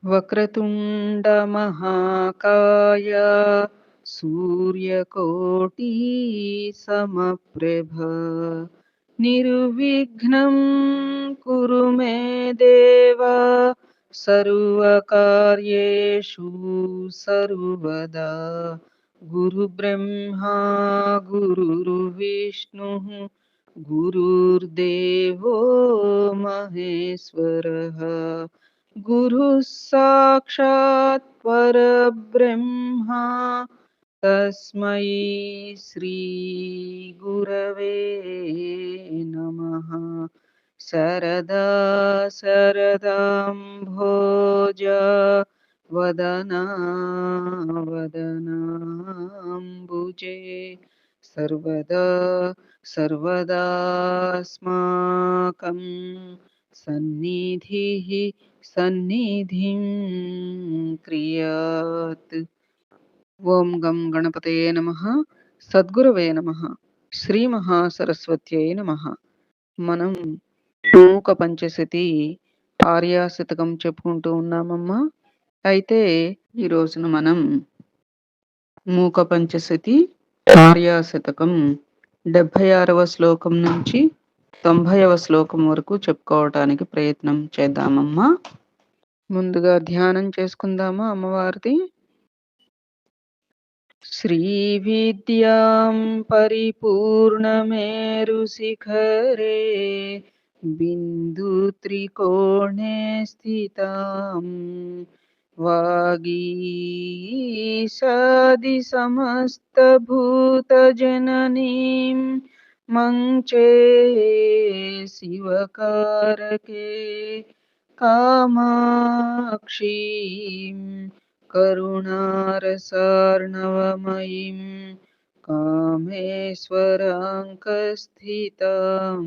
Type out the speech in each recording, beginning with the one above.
వక్రతుండ మహాకాయ సూర్యకోటి సమప్రభ నిర్విఘ్నం కురు మే దేవ సర్వకార్యేషు సర్వదా గురు బ్రహ్మా గురుర్విష్ణు గురుర్దేవో మహేశ్వరః గురుః సాక్షాత్ పరబ్రహ్మ తస్మై శ్రీ గురవే నమః. శరదా శరదాంభోజ వదనా వదనాంబుజే సర్వదా సర్వదాస్మాకం సన్నిధిః సన్నిధిం క్రియాత్. ఓం గం గణపతయే నమః. సద్గురవే నమః. శ్రీ మహాసరస్వత్యై నమః. మనం మూక పంచశతి ఆర్యాశతకం చెప్పుకుంటూ ఉన్నామమ్మా. అయితే ఈ రోజున మనం మూక పంచశతి ఆర్యాశతకం 76వ శ్లోకం నుంచి 90వ శ్లోకం వరకు చెప్పుకోవటానికి ప్రయత్నం చేద్దామమ్మా. ముందుగా ధ్యానం చేసుకుందామా అమ్మవారిది. శ్రీ విద్యాం పరిపూర్ణమేరు శిఖరే బిందు త్రికోణే స్థితాం వాగీశాది సమస్త భూత జననీం మంచే శివకారకే కామాక్షీం కరుణారసార్ణవమయీం కామేశ్వరాంకస్థితాం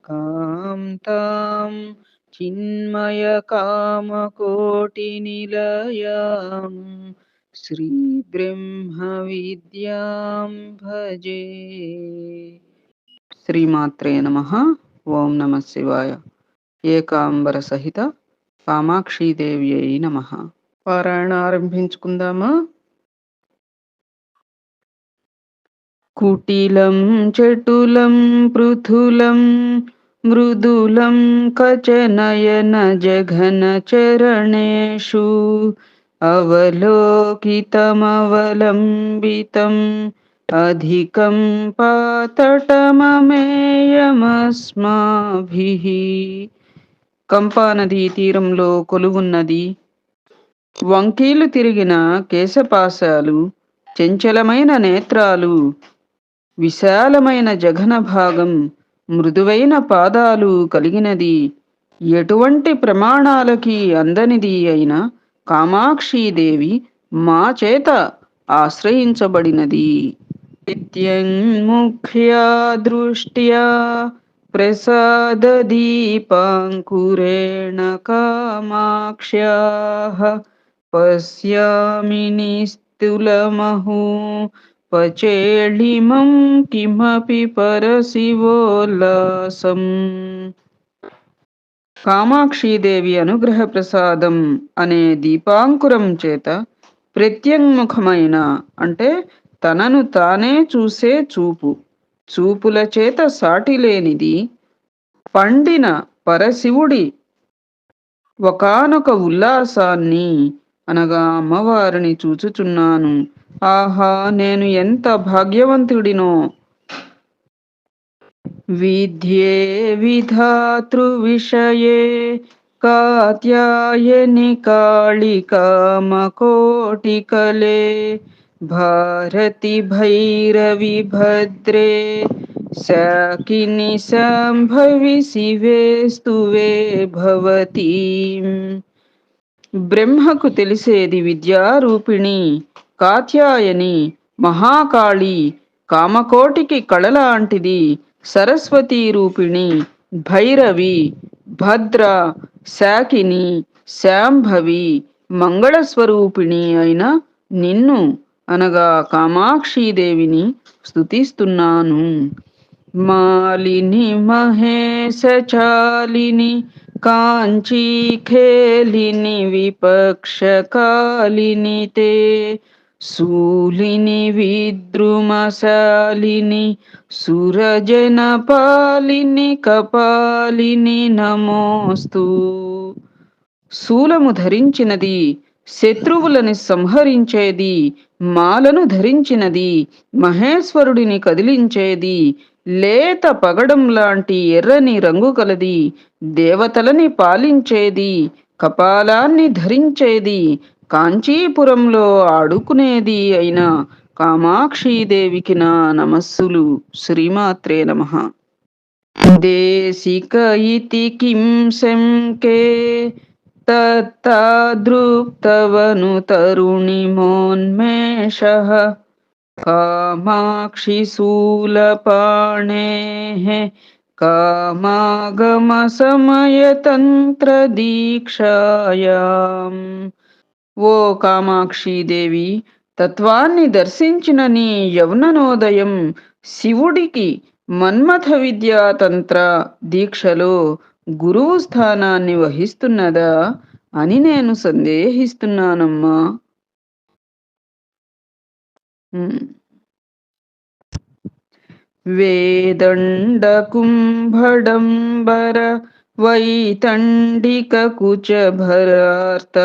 కాంతాం చిన్మయ కామకోటి నిలయాం శ్రీ బ్రహ్మ విద్యాం భజే. శ్రీమాత్రే నమః. ఓం నమః శివాయ. ఏకాంబర సహిత కామాక్షీదేవ్యై నమః. పారాయణ ఆరంభించుకుందామా. కుటిలం చటులం పృథులం మృదులం కచనయన జఘన చరణేషు అవలోకితమవలంబితం అధికం పాతటమమేయమస్మాభిః. కంపానదీ తీరంలో కొలువున్నది. వంకీలు తిరిగిన కేశపాశాలు, చంచలమైన నేత్రాలు, విశాలమైన జఘన భాగం, మృదువైన పాదాలు కలిగినది, ఎటువంటి ప్రమాణాలకి అందనిది అయిన కామాక్షీదేవి మా చేత ఆశ్రయించబడినది. నిత్యంముఖ్యా దృష్ట్యా ప్రసాదదీపాంకురేణ కామాక్ష్యాః పశ్యామి నిస్తులమహో పచేళిమం కిమపి పరశివోల్లాసం. కామాక్షీదేవి అనుగ్రహ ప్రసాదం అనే దీపాంకురం చేత ప్రత్యంగుఖమైన అంటే తనను తానే చూసే చూపు, చూపుల చేత సాటిలేనిది పండిన పరశివుడి ఒకానొక ఉల్లాసాన్ని అనగా అమ్మవారిని చూచుచున్నాను. ఆహా, నేను ఎంత భాగ్యవంతుడినో. విద్యే విధాతృ విషయే కాత్యాయని కాళికామకోటికలే భారతి భైరవి భద్రే శాకిని శాంభవి శివే స్తువే భవతి. బ్రహ్మకు తెలిసేది విద్యారూపిణి, కాత్యాయని, మహాకాళి, కామకోటికి కళలాంటిది, సరస్వతీ రూపిణి, భైరవి, భద్ర, శాకిని, శాంభవి, మంగళస్వరూపిణి అయిన నిన్ను అనగా కామాక్షీదేవిని స్తుతిస్తున్నాను. మాలిని మహేశ చాలిని కాంచీ ఖేలిని విపక్షకాలిని తే శూలిని విద్రుమశాలిని సురజన పాలిని కపాలిని నమోస్తు. శూలము ధరించినది, శత్రువులని సంహరించేది, మాలను ధరించినది, మహేశ్వరుడిని కదిలించేది, లేత పగడం లాంటి ఎర్రని రంగు కలది, దేవతలని పాలించేది, కపాలాన్ని ధరించేది, కాంచీపురంలో ఆడుకునేది అయిన కామాక్షీదేవికి నా నమస్సులు. శ్రీమాత్రే నమః. దేశిక ఇతి కిం శంకే తత్తాదృక్తవను తరుణిమోన్మేషః కామాక్షి శూలపాణేః కామాగమ సమయతంత్ర దీక్షాయాం. ఓ కామాక్షీదేవి, తత్వాన్ని దర్శించిన నీ యవ్వనోదయం శివుడికి మన్మథ విద్యా తంత్ర దీక్షలో గురువు స్థానాన్ని వహిస్తున్నదా అని నేను సందేహిస్తున్నానమ్మా. వేదండ కుంభడంబర వైతండిక కుచ భరార్తమధ్యాయ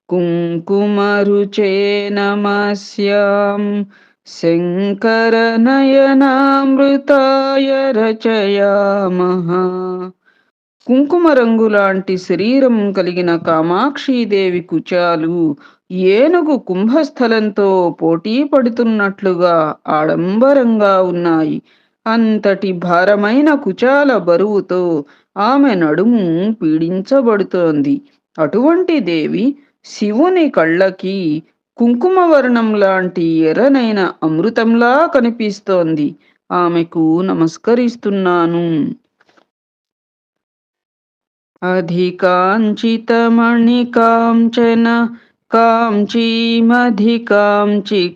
కుంకుమరుచే నమస్యాం శంకర నయనామృతాయ రచయామః. కుంకుమ రంగు లాంటి శరీరం కలిగిన కామాక్షీదేవి కుచాలు ఏనుగు కుంభస్థలంతో పోటీ పడుతున్నట్లుగా ఆడంబరంగా ఉన్నాయి. అంతటి భారమైన కుచాల బరువుతో ఆమె నడుము పీడించబడుతోంది. అటువంటి దేవి శివుని కళ్ళకి కుంకుమ వర్ణం లాంటి ఎర్రనైన అమృతంలా కనిపిస్తోంది. ఆమెకు నమస్కరిస్తున్నాను. అధికాంచితమణికాంచన కాంచీమధికాంచి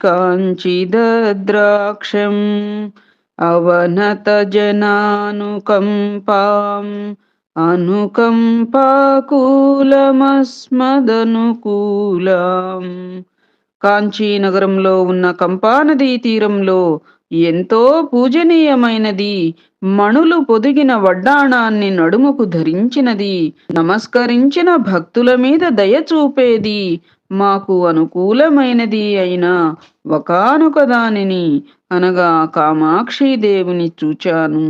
కాంచిద్రాక్షం అవనత జనానుకంపాం అనుకంపాకూలమస్మదనుకూలాం. కాంచీ నగరంలో ఉన్న కంపానదీ తీరంలో ఎంతో పూజనీయమైనది, మణులు పొదిగిన వడ్డాణాన్ని నడుముకు ధరించినది, నమస్కరించిన భక్తుల మీద దయ చూపేది, మాకు అనుకూలమైనది అయిన ఒకానొక దానిని అనగా కామాక్షీదేవిని చూచాను.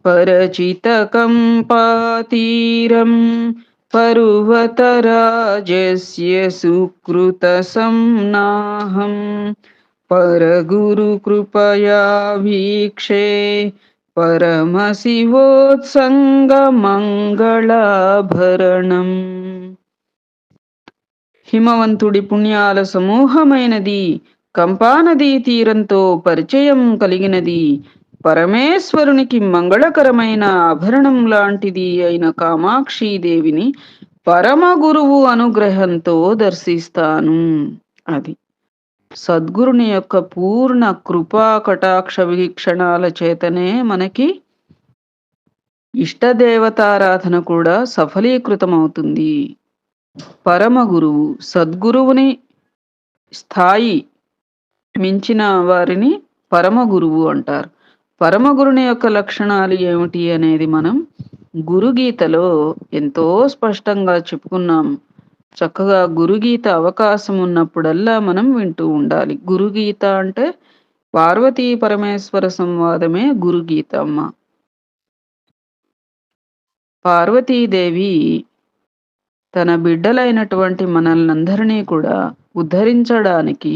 పరచిత కంపాతీరం పర్వతరాజస్య సుకృత సంనాహం పరగురు కృపయా వీక్షే పరమశివోత్సంగ మంగళాభరణం. హిమవంతుడి పుణ్యాల సమూహమైనది, కంపానదీ తీరంతో పరిచయం కలిగినది, పరమేశ్వరునికి మంగళకరమైన ఆభరణం లాంటిది అయిన కామాక్షీదేవిని పరమ గురువు అనుగ్రహంతో దర్శిస్తాను. అది సద్గురుని యొక్క పూర్ణ కృపా కటాక్ష వీక్షణాల చేతనే మనకి ఇష్టదేవతారాధన కూడా సఫలీకృతమవుతుంది. పరమ గురువు, సద్గురువుని స్థాయి మించిన వారిని పరమ గురువు అంటారు. పరమగురుని యొక్క లక్షణాలు ఏమిటి అనేది మనం గురుగీతలో ఎంతో స్పష్టంగా చెప్పుకున్నాం. చక్కగా గురుగీత అవకాశం ఉన్నప్పుడల్లా మనం వింటూ ఉండాలి. గురుగీత అంటే పార్వతీ పరమేశ్వర సంవాదమే గురుగీత అమ్మ. పార్వతీదేవి తన బిడ్డలైనటువంటి మనల్నందరినీ కూడా ఉద్ధరించడానికి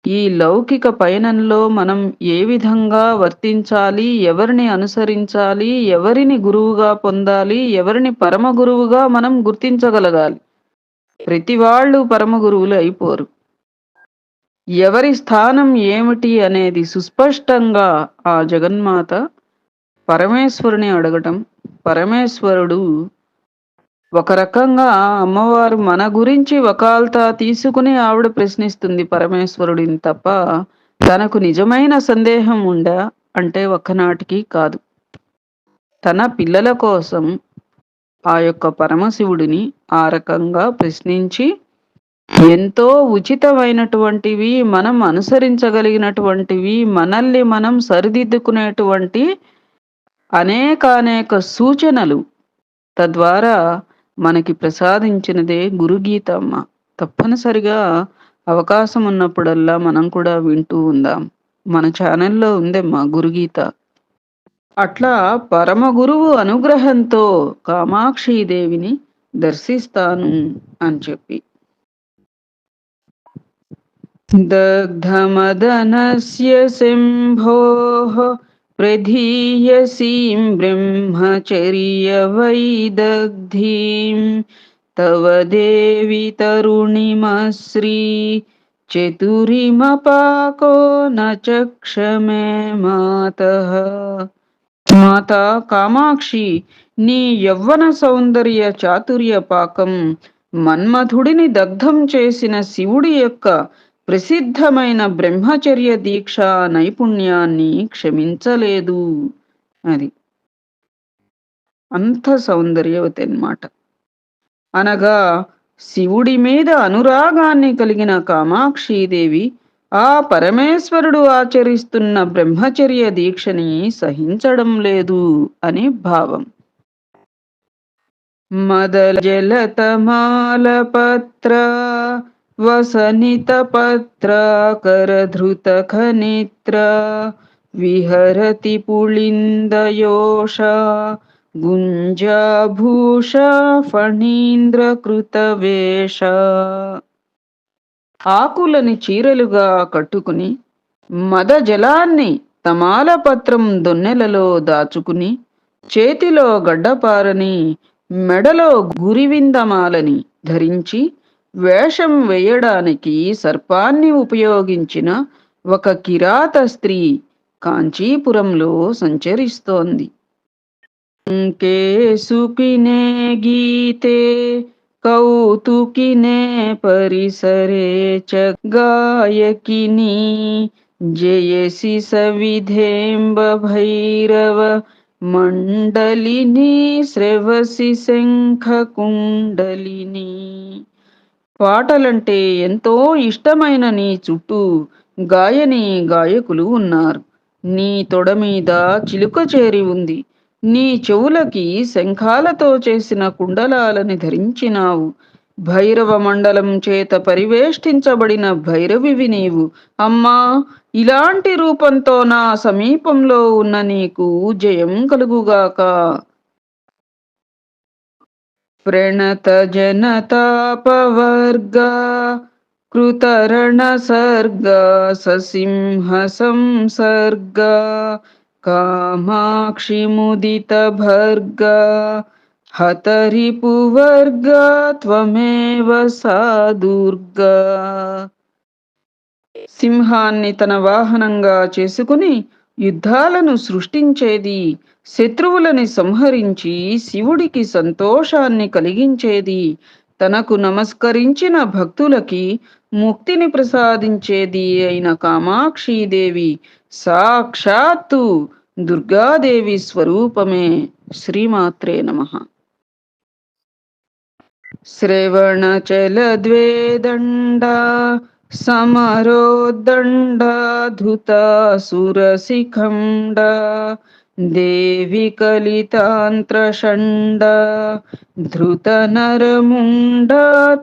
ఈ లౌకిక పయనంలో మనం ఏ విధంగా వర్తించాలి, ఎవరిని అనుసరించాలి, ఎవరిని గురువుగా పొందాలి, ఎవరిని పరమ గురువుగా మనం గుర్తించగలగాలి. ప్రతి వాళ్ళు పరమ గురువులు అయిపోరు. ఎవరి స్థానం ఏమిటి అనేది సుస్పష్టంగా ఆ జగన్మాత పరమేశ్వరుని అడగటం, పరమేశ్వరుడు ఒక రకంగా అమ్మవారు మన గురించి వకాల్తా తీసుకుని ఆవిడ ప్రశ్నిస్తుంది పరమేశ్వరుడిని తప్ప తనకు నిజమైన సందేహం ఉందా అంటే ఒక్కనాటికి కాదు. తన పిల్లల కోసం ఆ యొక్క పరమశివుడిని ఆ రకంగా ప్రశ్నించి ఎంతో ఉచితమైనటువంటివి, మనం అనుసరించగలిగినటువంటివి, మనల్ని మనం సరిదిద్దుకునేటువంటి అనేకానేక సూచనలు తద్వారా మనకి ప్రసాదించినదే గురుగీత అమ్మ. తప్పనిసరిగా అవకాశం ఉన్నప్పుడల్లా మనం కూడా వింటూ ఉందాం. మన ఛానల్‌లో ఉందమ్మా గురుగీత. అట్లా పరమ గురువు అనుగ్రహంతో కామాక్షి దేవిని దర్శిస్తాను అని చెప్పి. దగ్ధమదనస్య శంభోః ప్రధీయసీం బ్రహ్మచర్యవైదగ్ధీం తవ దేవి తరుణిమశ్రీ చతురిమపాకో న చక్షమే మాతః. మాతా కామాక్షి, నీ యవ్వన సౌందర్య చాతుర్య పాకం మన్మథుడిని దగ్ధం చేసిన శివుడి యొక్క ప్రసిద్ధమైన బ్రహ్మచర్య దీక్ష నైపుణ్యాన్ని క్షమించలేదు. అది అంత సౌందర్యవతి అన్నమాట. అనగా శివుడి మీద అనురాగాన్ని కలిగిన కామాక్షీదేవి ఆ పరమేశ్వరుడు ఆచరిస్తున్న బ్రహ్మచర్య దీక్షని సహించడం లేదు అని భావం. మదల జలతమాల పత్ర వసనిత పత్ర కరధృత ఖనిత్ర విహరతి పుళిందయోష గుంజాభూష ఫణీంద్ర కృతవేష. ఆకులని చీరలుగా కట్టుకుని మద జలాన్ని తమాలపత్రం దొన్నెలలో దాచుకుని చేతిలో గడ్డపారని మెడలో గురివిందమాలని ధరించి వేషం వేయడానికి సర్పాన్ని ఉపయోగించిన ఒక కిరాత స్త్రీ కాంచీపురంలో సంచరిస్తోంది. కేసుకినే గీతే కౌతుకినే పరిసరే చ గాయకిని జయసి సవిధేంబ భైరవ మండలిని శ్రవసి శంఖ కుండలిని. పాటలంటే ఎంతో ఇష్టమైన నీ చుట్టూ గాయని గాయకులు ఉన్నారు. నీ తొడ మీద చిలుక చేరి ఉంది. నీ చెవులకి శంఖాలతో చేసిన కుండలాలని ధరించినావు. భైరవ మండలం చేత పరివేష్టించబడిన భైరవివి నీవు. అమ్మా, ఇలాంటి రూపంతో నా సమీపంలో ఉన్న నీకు జయం కలుగుగాక. ప్రణత జనతాపవర్గ కృతరణ సర్గ ససింహ సంసర్గ కామాక్షి ముదిత భర్గ హతరిపువర్గ త్వమేవ సా దుర్గా. సింహాన్ని తన వాహనంగా చేసుకుని యుద్ధాలను సృష్టించేది, శత్రువులని సంహరించి శివుడికి సంతోషాన్ని కలిగించేది, తనకు నమస్కరించిన భక్తులకి ముక్తిని ప్రసాదించేది అయిన కామాక్షీదేవి సాక్షాత్తు దుర్గాదేవి స్వరూపమే. శ్రీమాత్రే నమః. శ్రవణచలద్వేదండా సమరోద్దండాధుతాసురశిఖండ దేవి కలితాంత్రషండ ధృతనరముండ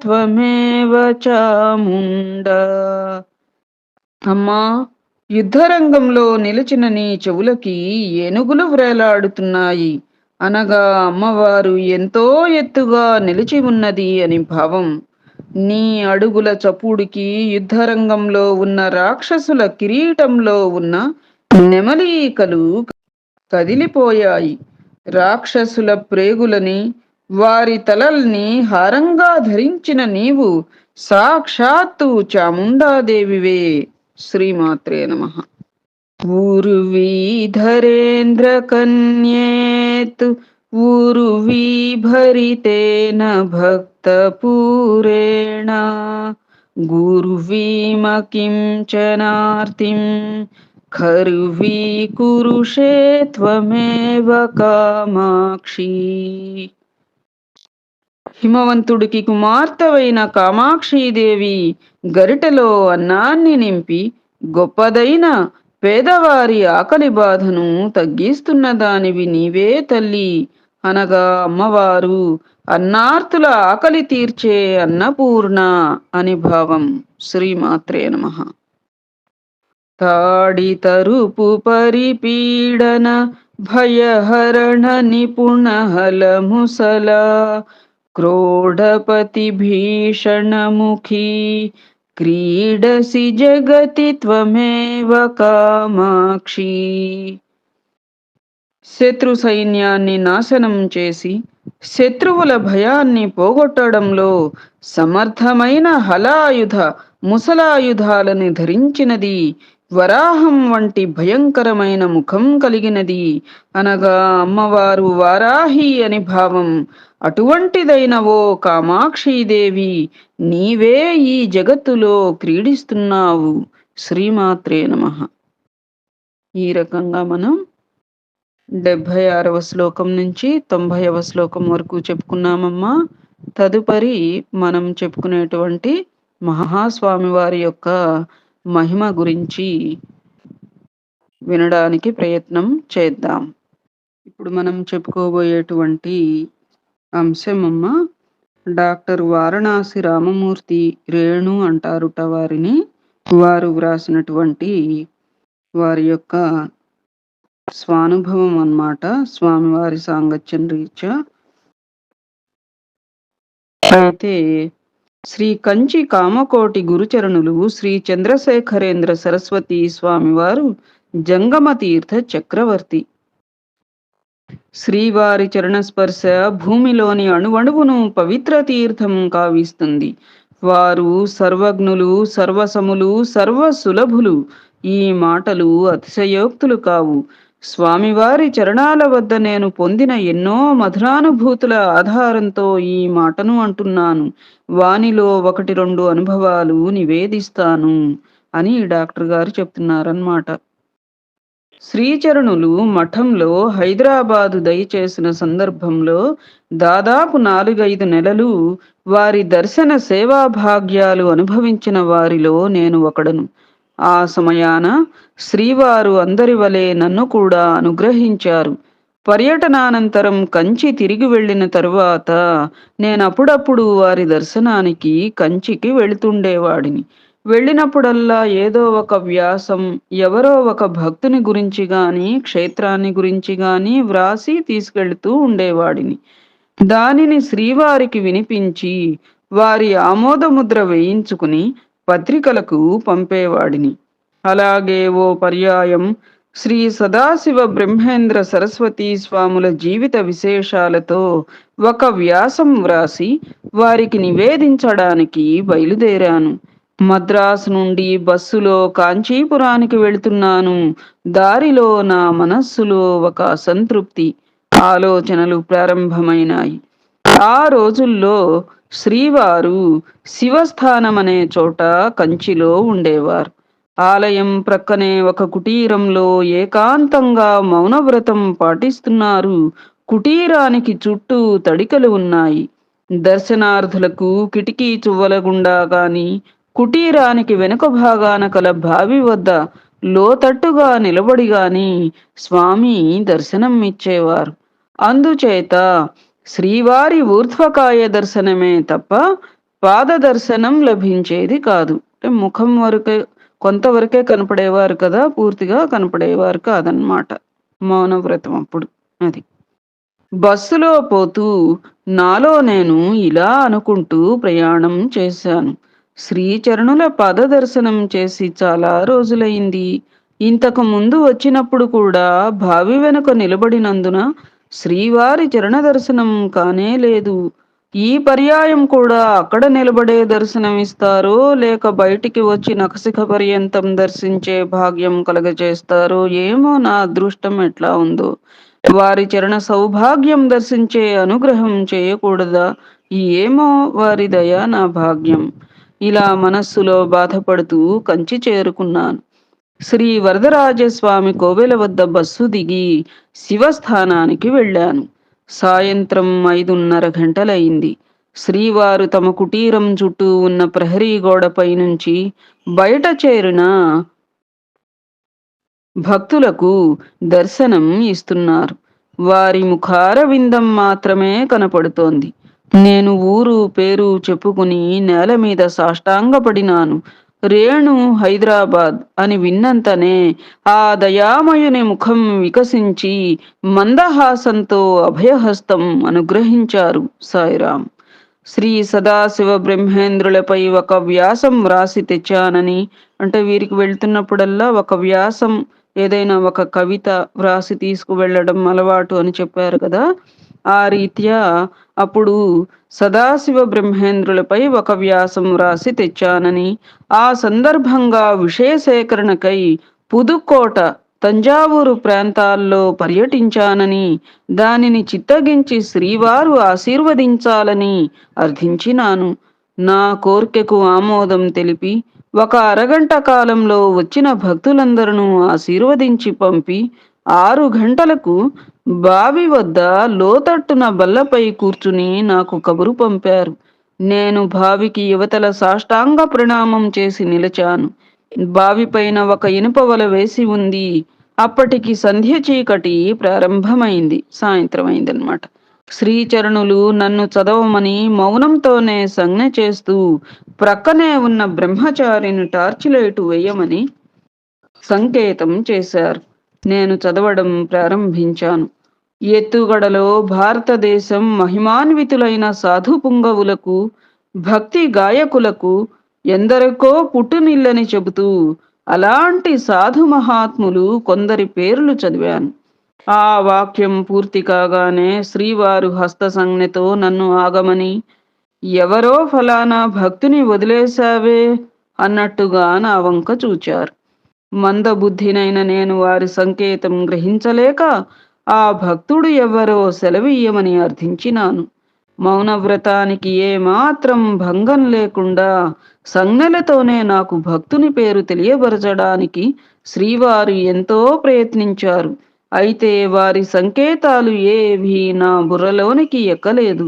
త్వమేవ చాముండ. అమ్మా, యుద్ధరంగంలో నిలిచిన నీ చెవులకి ఏనుగులు వ్రేలాడుతున్నాయి అనగా అమ్మవారు ఎంతో ఎత్తుగా నిలిచి ఉన్నది అని భావం. నీ అడుగుల చప్పుడికి యుద్ధరంగంలో ఉన్న రాక్షసుల కిరీటంలో ఉన్న నెమలీకలు కదిలిపోయాయి. రాక్షసుల ప్రేగులని, వారి తలల్ని హారంగా ధరించిన నీవు సాక్షాత్తు చాముండాదేవివే. శ్రీమాత్రే నమః. ఊర్వీధరేంద్ర కన్యేత్ ఊర్వీభరితేన భక్తపూరేణ గుర్వీమ కించనార్తిం ఖర్వీకురుషే త్వమేవ కామాక్షి. హిమవంతుడికి కుమార్తెవైన కామాక్షీదేవి గరిటెలో అన్నాన్ని నింపి గొప్పదైన పేదవారి ఆకలి బాధను తగ్గిస్తున్న దానివి నీవే తల్లి అనగా అమ్మవారు అన్నార్తుల ఆకలి తీర్చే అన్నపూర్ణ అని భావం. శ్రీమాత్రే నమః. తాడి తరుపు పరిపీడన భయహరణ నిపుణ హలముసల క్రోడపతి భీషణముఖీ క్రీడసి జగతి త్వమేవ కామాక్షి. శత్రు సైన్యాన్ని నాశనం చేసి శత్రువుల భయాన్ని పోగొట్టడంలో సమర్థమైన హలాయుధ ముసలాయుధాలను ధరించినది, వరాహం వంటి భయంకరమైన ముఖం కలిగినది అనగా అమ్మవారు వారాహి అని భావం. అటువంటిదైన ఓ కామాక్షీదేవి నీవే ఈ జగత్తులో క్రీడిస్తున్నావు. శ్రీమాత్రే నమః. ఈ రకంగా మనం 76వ శ్లోకం నుంచి 90వ శ్లోకం వరకు చెప్పుకున్నామమ్మా. తదుపరి మనం చెప్పుకునేటువంటి మహాస్వామి వారి యొక్క మహిమ గురించి వినడానికి ప్రయత్నం చేద్దాం. ఇప్పుడు మనం చెప్పుకోబోయేటువంటి అంశమమ్మ, డాక్టర్ వారణాసి రామమూర్తి రేణు అంటారుట వారిని. వారు వ్రాసినటువంటి వారి యొక్క స్వానుభవం అన్నమాట, స్వామివారి సాంగత్యం రీత్యా. అయితే శ్రీ కంచి కామకోటి గురుచరణులు శ్రీ చంద్రశేఖరేంద్ర సరస్వతి స్వామివారు జంగమ తీర్థ చక్రవర్తి. శ్రీవారి చరణస్పర్శ భూమిలోని అణువణువును పవిత్ర తీర్థం కావిస్తుంది. వారు సర్వజ్ఞులు, సర్వసములు, సర్వసులభులు. ఈ మాటలు అతిశయోక్తులు కావు. స్వామివారి చరణాల వద్ద నేను పొందిన ఎన్నో మధురానుభూతుల ఆధారంతో ఈ మాటను అంటున్నాను. వానిలో 1-2 అనుభవాలు నివేదిస్తాను అని డాక్టర్ గారు చెప్తున్నారన్నమాట. శ్రీచరణులు మఠంలో హైదరాబాదు దయచేసిన సందర్భంలో దాదాపు 4-5 నెలలు వారి దర్శన సేవా భాగ్యాలు అనుభవించిన వారిలో నేను ఒకడను. ఆ సమయాన శ్రీవారు అందరి వలె నన్ను కూడా అనుగ్రహించారు. పర్యటనానంతరం కంచి తిరిగి వెళ్ళిన తరువాత నేనప్పుడప్పుడు వారి దర్శనానికి కంచికి వెళుతుండేవాడిని. వెళ్ళినప్పుడల్లా ఏదో ఒక వ్యాసం ఎవరో ఒక భక్తుని గురించి గాని క్షేత్రాన్ని గురించి గాని వ్రాసి తీసుకెళ్తూ ఉండేవాడిని. దానిని శ్రీవారికి వినిపించి వారి ఆమోదముద్ర వేయించుకుని పత్రికలకు పంపేవాడిని. అలాగే ఓ పర్యాయం శ్రీ సదాశివ బ్రహ్మేంద్ర సరస్వతి స్వాముల జీవిత విశేషాలతో ఒక వ్యాసం వ్రాసి వారికి నివేదించడానికి బయలుదేరాను. మద్రాసు నుండి బస్సులో కాంచీపురానికి వెళుతున్నాను. దారిలో నా మనస్సులో ఒక అసంతృప్తి ఆలోచనలు ప్రారంభమైనాయి. ఆ రోజుల్లో శ్రీవారు శివస్థానమనే చోట కంచిలో ఉండేవారు. ఆలయం ప్రక్కనే ఒక కుటీరంలో ఏకాంతంగా మౌనవ్రతం పాటిస్తున్నారు. కుటీరానికి చుట్టూ తడికలు ఉన్నాయి. దర్శనార్థులకు కిటికీ చువ్వల గుండా గాని కుటీరానికి వెనుక భాగాన కల బావి వద్ద లోతట్టుగా నిలబడి గాని స్వామి దర్శనం ఇచ్చేవారు. అందుచేత శ్రీవారి ఊర్ధ్వకాయ దర్శనమే తప్ప పాద దర్శనం లభించేది కాదు. అంటే ముఖం వరకే కొంతవరకే కనపడేవారు కదా, పూర్తిగా కనపడేవారు కాదన్నమాట మౌనవ్రతం అప్పుడు. అది బస్సులో పోతూ నాలో నేను ఇలా అనుకుంటూ ప్రయాణం చేశాను. శ్రీచరణుల పాదదర్శనం చేసి చాలా రోజులైంది. ఇంతకు ముందు వచ్చినప్పుడు కూడా బావి వెనుక నిలబడినందున శ్రీవారి చరణ దర్శనం కానే లేదు. ఈ పర్యాయం కూడా అక్కడ నిలబడే దర్శనం ఇస్తారో లేక బయటికి వచ్చి నఖశిఖ పర్యంతం దర్శించే భాగ్యం కలగజేస్తారో ఏమో, నా అదృష్టం ఎట్లా ఉందో. వారి చరణ సౌభాగ్యం దర్శించే అనుగ్రహం చేయకూడదా? ఏమో, వారి దయ నా భాగ్యం. ఇలా మనస్సులో బాధపడుతూ కంచి చేరుకున్నాను. శ్రీ వరదరాజస్వామి కోవెల వద్ద బస్సు దిగి శివస్థానానికి వెళ్ళాను. సాయంత్రం 5:30 గంటలయింది. శ్రీవారు తమ కుటీరం చుట్టూ ఉన్న ప్రహరీ గోడపై నుంచి బయట చేరిన భక్తులకు దర్శనం ఇస్తున్నారు. వారి ముఖార విందం మాత్రమే కనపడుతోంది. నేను ఊరు పేరు చెప్పుకుని నేల మీద సాష్టాంగపడినాను. రేణు హైదరాబాద్ అని విన్నంతనే ఆ దయామయుని ముఖం వికసించి మందహాసంతో అభయహస్తం అనుగ్రహించారు సాయిరాం. శ్రీ సదాశివ బ్రహ్మేంద్రులపై ఒక వ్యాసం వ్రాసి తెచ్చానని, అంటే వీరికి వెళ్తున్నప్పుడల్లా ఒక వ్యాసం, ఏదైనా ఒక కవిత వ్రాసి తీసుకువెళ్ళడం అలవాటు అని చెప్పారు కదా. ఆ రీత్యా అప్పుడు సదాశివ బ్రహ్మేంద్రులపై ఒక వ్యాసం వ్రాసి తెచ్చానని, ఆ సందర్భంగా విషయ సేకరణకై పుదుక్కోట, తంజావూరు ప్రాంతాల్లో పర్యటించానని, దానిని చిత్తగించి శ్రీవారు ఆశీర్వదించాలని అర్థించినాను. నా కోర్కెకు ఆమోదం తెలిపి ఒక అరగంట కాలంలో వచ్చిన భక్తులందరూ ఆశీర్వదించి పంపి 6 గంటలకు బావి వద్ద లోతట్టున బల్లపై కూర్చుని నాకు కబురు పంపారు. నేను బావికి యువతల సాష్టాంగ ప్రణామం చేసి నిలిచాను. బావిపైన ఒక ఇనుప వల వేసి ఉంది. అప్పటికి సంధ్య చీకటి ప్రారంభమైంది, సాయంత్రం అయిందనమాట. శ్రీచరణులు నన్ను చదవమని మౌనంతోనే సంజ్ఞ చేస్తూ ప్రక్కనే ఉన్న బ్రహ్మచారిని టార్చ్ లైటు వేయమని సంకేతం చేశారు. నేను చదవడం ప్రారంభించాను. ఎత్తుగడలో భారతదేశం మహిమాన్వితులైన సాధు పుంగవులకు, భక్తి గాయకులకు ఎందరికో పుట్టునిల్లని చెబుతూ అలాంటి సాధు మహాత్ములు కొందరి పేర్లు చదివాను. ఆ వాక్యం పూర్తి కాగానే శ్రీవారు హస్త సంజ్ఞతో నన్ను ఆగమని, ఎవరో ఫలానా భక్తుని వదిలేశావే అన్నట్టుగా నా వంక చూచారు. మందబుద్ధినైన నేను వారి సంకేతం గ్రహించలేక ఆ భక్తుడు ఎవరో సెలవియ్యమని అర్థించినాను. మౌనవ్రతానికి ఏమాత్రం భంగం లేకుండా సంజ్ఞలతోనే నాకు భక్తుని పేరు తెలియబరచడానికి శ్రీవారు ఎంతో ప్రయత్నించారు. అయితే వారి సంకేతాలు ఏవీ నా బుర్రలోనికి ఎక్కలేదు.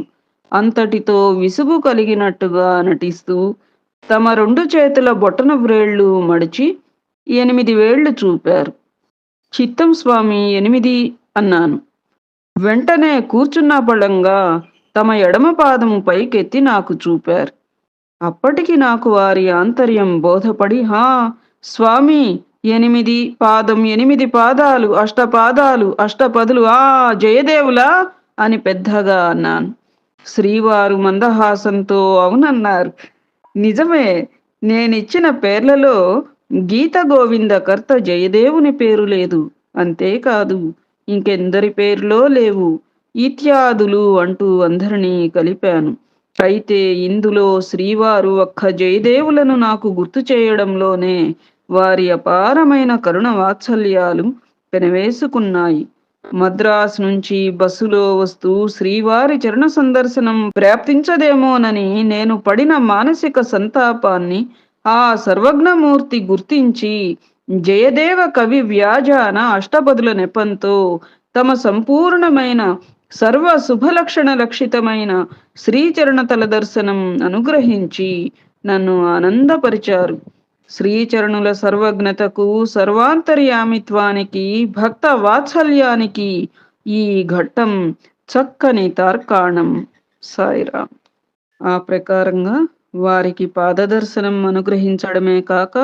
అంతటితో విసుగు కలిగినట్టుగా నటిస్తూ తమ 2 చేతుల బొటన వ్రేళ్లు మడిచి 8 వేళ్లు చూపారు. చిత్తం స్వామి 8 అన్నాను. వెంటనే కూర్చున్న పళంగా తమ ఎడమ పాదము పైకెత్తి నాకు చూపారు. అప్పటికి నాకు వారి ఆంతర్యం బోధపడి, హా స్వామి, 8 పాదం, 8 పాదాలు, అష్టపాదాలు, అష్టపదులు, ఆ జయదేవులా అని పెద్దగా అన్నాను. శ్రీవారు మందహాసంతో అవునన్నారు. నిజమే, నేనిచ్చిన పేర్లలో గీత గోవింద కర్త జయదేవుని పేరు లేదు. అంతేకాదు ఇంకెందరి పేర్లో లేవు. ఇత్యాదులు అంటూ అందరినీ కలిపాను. అయితే ఇందులో శ్రీవారు ఒక్క జయదేవులను నాకు గుర్తు చేయడంలోనే వారి అపారమైన కరుణ వాత్సల్యాలు పెనవేసుకున్నాయి. మద్రాసు నుంచి బస్సులో వస్తూ శ్రీవారి చరణ సందర్శనం ప్రాప్తించదేమోనని నేను పడిన మానసిక సంతాపాన్ని ఆ సర్వజ్ఞమూర్తి గుర్తించి జయదేవ కవి వ్యాజాన అష్టపదుల నెపంతో తమ సంపూర్ణమైన సర్వ శుభలక్షణ లక్షితమైన శ్రీచరణ తల దర్శనం అనుగ్రహించి నన్ను ఆనందపరిచారు. శ్రీచరణుల సర్వజ్ఞతకు, సర్వాంతర్యామిత్వానికి, భక్త వాత్సల్యానికి ఈ ఘట్టం చక్కని తార్కాణం. సాయిరాం. ఆ ప్రకారంగా వారికి పాదదర్శనం అనుగ్రహించడమే కాక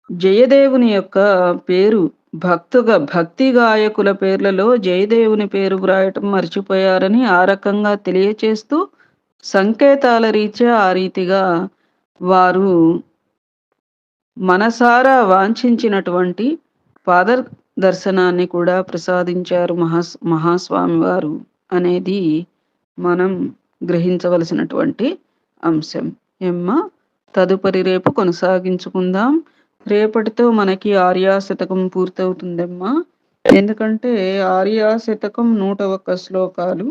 జయదేవుని యొక్క పేరు, భక్తి గాయకుల పేర్లలో జయదేవుని పేరు వ్రాయటం మర్చిపోయారని ఆ రకంగా తెలియచేస్తూ సంకేతాల రీత్యా ఆ రీతిగా వారు మనసారా వాంఛించినటువంటి పాద దర్శనాన్ని కూడా ప్రసాదించారు మహాస్వామి వారు అనేది మనం గ్రహించవలసినటువంటి అంశం. తదుపరి రేపు కొనసాగించుకుందాం. రేపటితో మనకి ఆర్యాశతకం పూర్తవుతుందమ్మా. ఎందుకంటే ఆర్యాశతకం 101 శ్లోకాలు.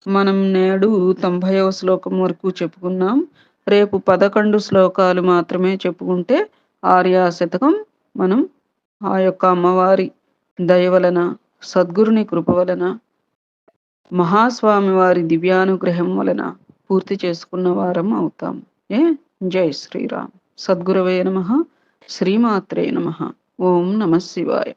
మనం నేడు 90వ శ్లోకం వరకు చెప్పుకున్నాం. రేపు 11 శ్లోకాలు మాత్రమే చెప్పుకుంటే ఆర్యా శతకం మనం ఆ యొక్క అమ్మవారి దయ వలన, సద్గురుని కృప వలన, మహాస్వామి వారి దివ్యానుగ్రహం వలన పూర్తి చేసుకున్న వారం అవుతాం. ఏ జై శ్రీరామ్. సద్గురవే నమః. శ్రీమాత్రే నమః. ఓం నమః శివాయ.